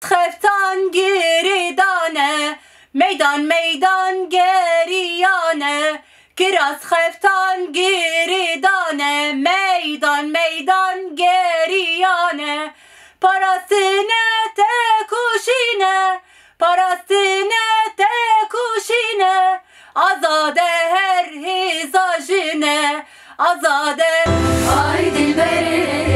خفتان گریدانه میدان میدان گریانه کراس خفتان گریدانه میدان میدان گریانه پاراستینه تکوشینه پاراستینه تکوشینه آزاده هر هیزاجینه آزاده آی دلبری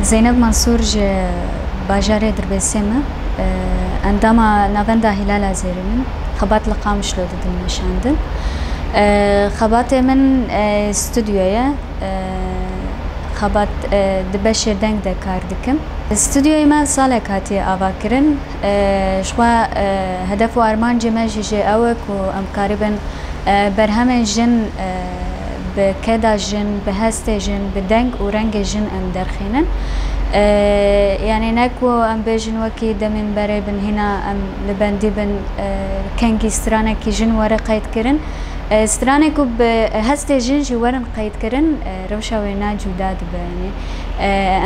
زینب منصور ج باجار دربسیمه انداما نواندا هلال زیرمن خبات لقام شلو دادن نشاندن خبات من استودیویه خبات دبش دنگ دکار دکم استودیوی من سال کاتی آواکرن شوا هدف و آرمان جمعی جه اوک و امکاربن برهم جن بكذا جن بهست جن بدنگ و رنگ جن ام درخینن يعني نكو ام بيجن وكي دمن بري بن هنا ام لبندي بن كنكي سترانه كي جن ورا قيد كرن سترانه كو بهست جن جي ورن قيد كرن روشا وينا جداد يعني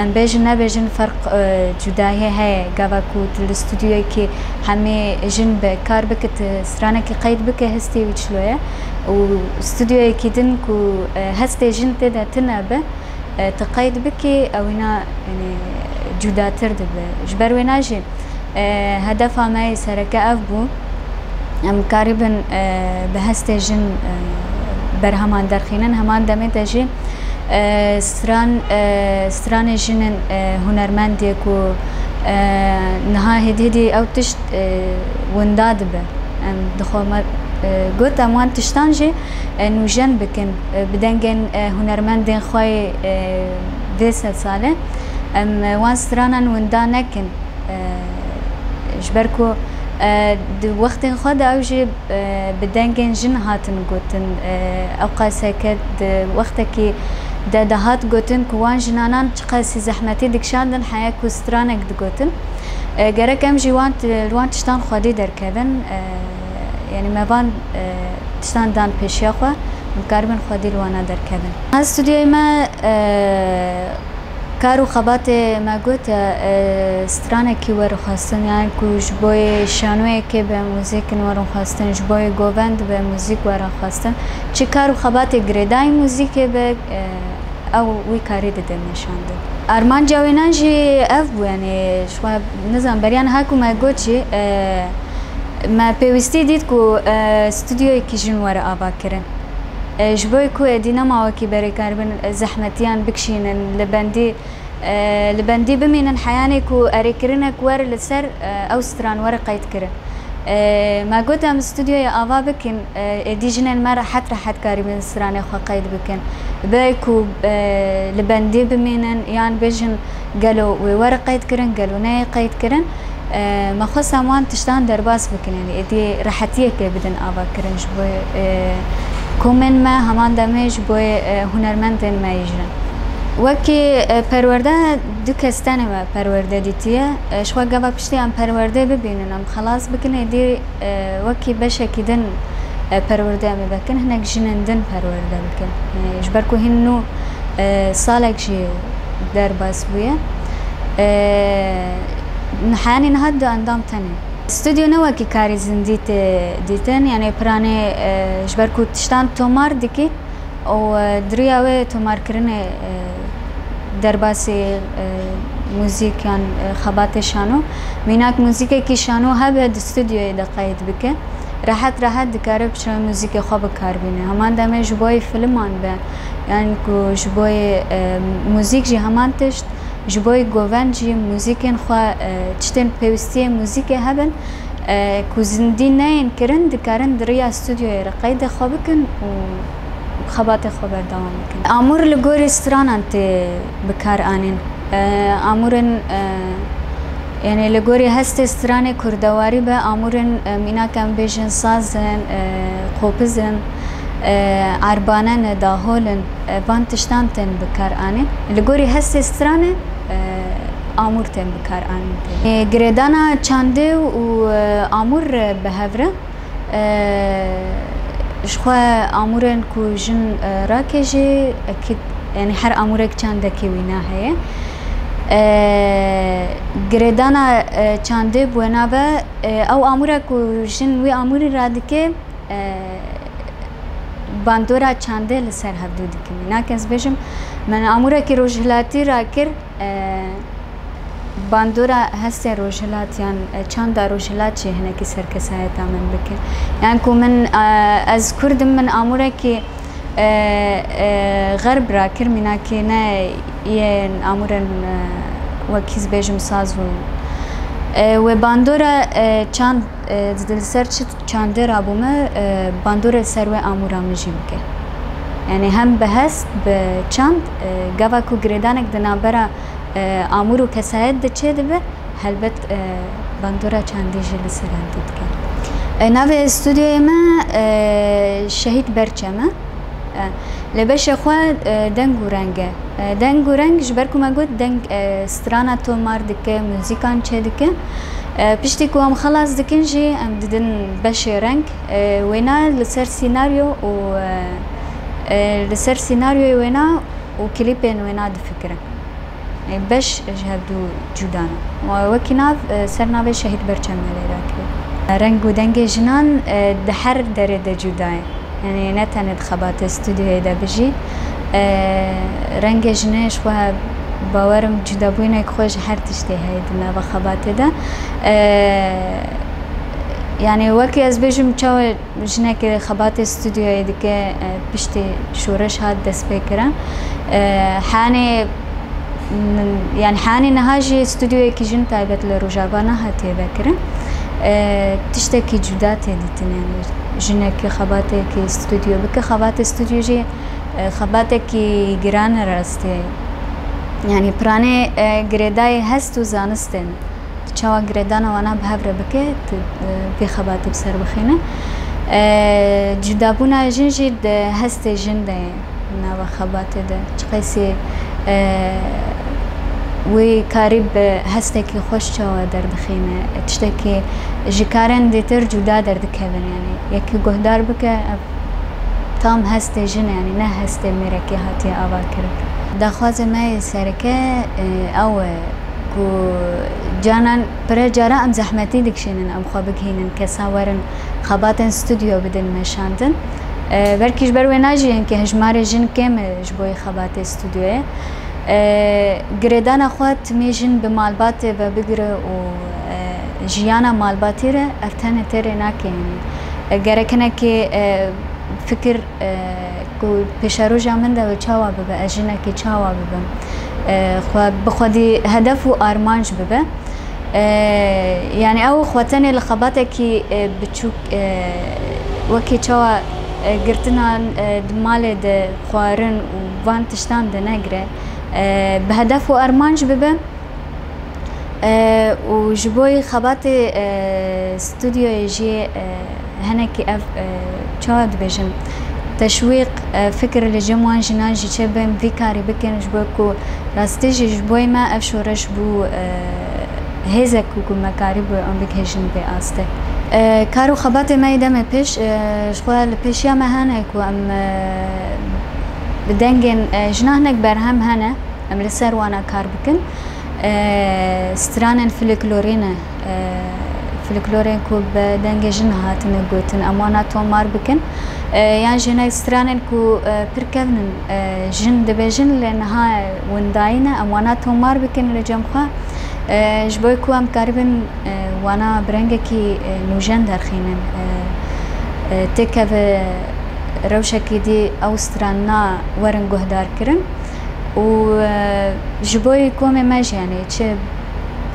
ام بيجن نبيجن فرق جدايه هي غاكو الاستوديو كي همي جن بكار بكت سترانه كي قيد بك هستي وشلويه واستوديو كيدن كو هستي جن تدا تنبه تقيد بكي او هنا يعني جدا ترد جبر ويناجي هدف ما سركه افبو ام قريبا بهستي جن برهمان درخينن همان دمت جي ستران جن هنرمندي كو نها هدي او تشت ونداد به ام دخول قلت أمان تشتانجي إنه جن بكن بدنجن هنرمندين خوي ديسة صالة وان سترانا وندانكن جبركو وقت خد أوجي بدنجن جن هاتن قلتن أوقات سكت وقتك دهات قلتن كوان جنانان تقاسي زحمتي دكشاندن حياكو سترانك دقلتن جرك أم جوان روان تشتان خدي دركبن يعني ما بان تشتان دان پیشیا خو مقاربن خودی لوانا در کبن استودیوی ما کارو خبات ما گوت سترانه کی ور خواستن یعنی کو جبوی شانوی که به موزیک ور خواستن جبوی گووند به موزیک ور خواستن چه کارو خبات گریدای موزیک به او وی کاری ده نشانده ارمان جوینان جی اف بو یعنی شو نظام بریان هاکو ما گوچی ما پیوستی دید کو استودیوی کی جن ور آبا کرن جبوی کو دینا ما وکی برای کاربن زحمتیان بکشینن لبندی بمینن حیانی کو اریکرنک ور لسر او ستران ور قید کرن ما قلت ام استوديو آوا بكن ديجنن ما راحت كاربن ستران خو قید بکن بايكو لبندی بمینن یان بجن قالوا ور قید کرن قالوا ناي قید کرن ما خص أمان تشتان درباس بكن يعني دي راحتية كي بدن آبا كرن جبوي كومن ما همان دمج بوي هنرمندن ما يجرن وكي پرورده دو کستانه ما پرورده دیتیه شو قبل بشتي ام پرورده ببینن ام خلاص بكن دي وكي بشه كدن پرورده ام بكن هناك جنندن پرورده بكن جبركو هنو سالك جي درباس بويه نحاني نهدو اندام تاني استوديو نوا كي كاري زنديت ديتن يعني براني جبركو تشتان تومار ديكي او درياوي تومار كرني درباسي موزيك يعني خبات شانو ميناك موزيك كي شانو هبه استوديو دقايد بك راحت دكارب شو موزيك خوب كاربينه همان دمه جبوي فيلمان به يعني كو جبوي موزيك جي همان تشت جبوي گوونجی موزیکن خوا چتن پیوستی موزیک هبن کو زندی نین کرن دکارن دریا استودیو رقید خوابکن و خبات خبر دوام کن امور لگور استران انت بکار آنین امورن يعني لگوری هست استران کردواری به امورن مینا کم بیشن سازن خوبزن عربانن داهولن بان تشتانتن بکار آنین لگوری هست استران آمور تیم بکار آنید. گردانا چانده و آمور بهفره شخوا آمورن کو جن راکجی اکید یعنی هر آمورک چانده کی وینا هی گردانا چانده بوناوه او آمورا کو جن وی آموری رادکه باندورا چانده لسر هفدو دکمی ناکس بجم من آمورا کی روجهلاتی را کر باندورا هسته روجهلات یان چند روجهلات چه هنه کی سرکسایت آمن بکن یعنی کو من از کردم من آمورا کی غرب را کر منا کی نه یه آمورن وکیز بجم ساز و باندورا چند دل سر چنده را بومه باندورا سر و آمورا مجی بکن یعنی هم بهست به چند گوا کو گردانک دنابرا آمورو کسایت ده چه دبه هلبت باندورا چندی جل سر هندید که ناو استودیوی ما شهید برچمه لباش خواه دنگ و رنگه دنگ و رنگ جبر که ما گود دنگ سترانا تو مار دکه موزیکان چه دکه پشتی که هم خلاص دکن جی هم دیدن باش رنگ وینا لسر سیناریو و لسر سیناریو وینا و کلیپین وینا دفکره باش جهدو جدانا و وکی ناف سر ناف شهید برچمه لیرا که رنگ و دنگ جنان ده هر دره ده جداه يعني نتند خبات استوديو دا بجي رنگ جنش و باورم جدا بوينه خوش هر تشتي هاي دنا بخبات دا يعني وكي از بجم چاو جنك خبات استوديو دك بشتي شورش هاد دس بكرا حاني يعني حاني نهاجي استوديو كي جن تايبت لروجابانا هاتي بكرا تشتكي جدات ديتن يعني جنك خباتك استوديو بك خبات استوديو جي خباتك جيران راستي يعني براني جريداي هستو زانستن تشوا جريدانا وانا بهبره بك بخبات بسر بخينه جدابونا جنجي هستي جنده ناو خبات ده تقيسي وی کاری به هسته که خوش چوا درد خینه تشتکی جکارن دیتر جدا درد کهون یعنی یکی گهدار بکه تام هسته جن یعنی نه هسته میره که هاتی آوا کرد دخواز ما سرکه او کو جانان پر جارا ام زحمتی دکشینن ام خواب بگهینن که سوارن خبات استودیو بدن مشاندن برکیش بروی ناجی که هجمار جن کم جبوی خبات استودیوه گردان خود میشن به مالبات و بگره و جیانا مالباتی را ارتن تر نکنی گرکنه که فکر کو پیشرو جامن ده و چاوا ببه اجنه که چاوا ببه خو بخودی هدف و آرمانج ببه يعني او خواتني الخباطه كي بتشوك وكي چاوا گرتنا دمال د خوارن و وان تشتان ده نگره بهدف و ارمانج ببه و جبوی خبات استوديو جي هناك اف چاد بجن تشويق فكر لجموان جنان جي چبم في كاري بكن جبوكو راستيجي جبوي ما اف شورش بو هزك و مكاري بو ام بكهجن بي آسته كارو خبات ما يدم پیش شوال پیش یا مهانه کو ام بدنگن جناهنك برهم هنا ام لسر وانا کار بکن سترانن فلکلورینه فلکلورین کو بدنگ جن هاتن گوتن امانا تومار بکن يعني جناك سترانن کو پرکونن جن دبجن لانها ونداينه امانا تومار بکن لجمخه جبوي کو ام کاربن وانا برنگکی نوجن درخینن تکه روشکی دی اوسترانا ورن گهدار کرن و جبوي کوم ماج يعني چه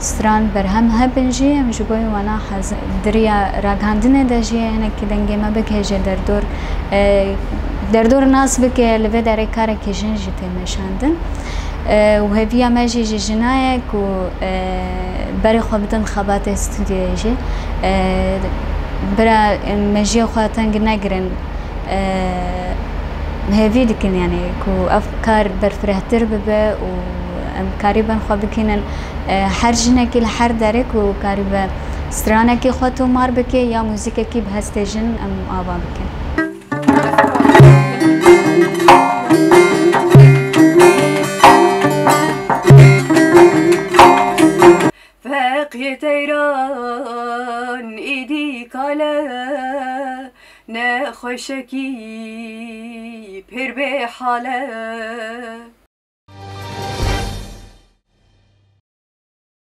ستران برهم هبنجي ام جبوي وانا حز دريا راگاندنه دجي انا کی دنگه ما بکهجه در دور ناس بکه لوه داره کار که جن جته مشاندن و هفيا ماجي جنايك و بري خوابتن خبات استوديو جي برا ماجي خواتن نگرن هفي دكن يعني كو افكار برفرهتر ببه و قريبا خو بكينن هر جنكي لهر درك وقريبا سترانكي خو تو مار بكي يا موزيككي بهستجن ام آوا بكن فاقي تيران ايدي كالا نخوشكي بير بحاله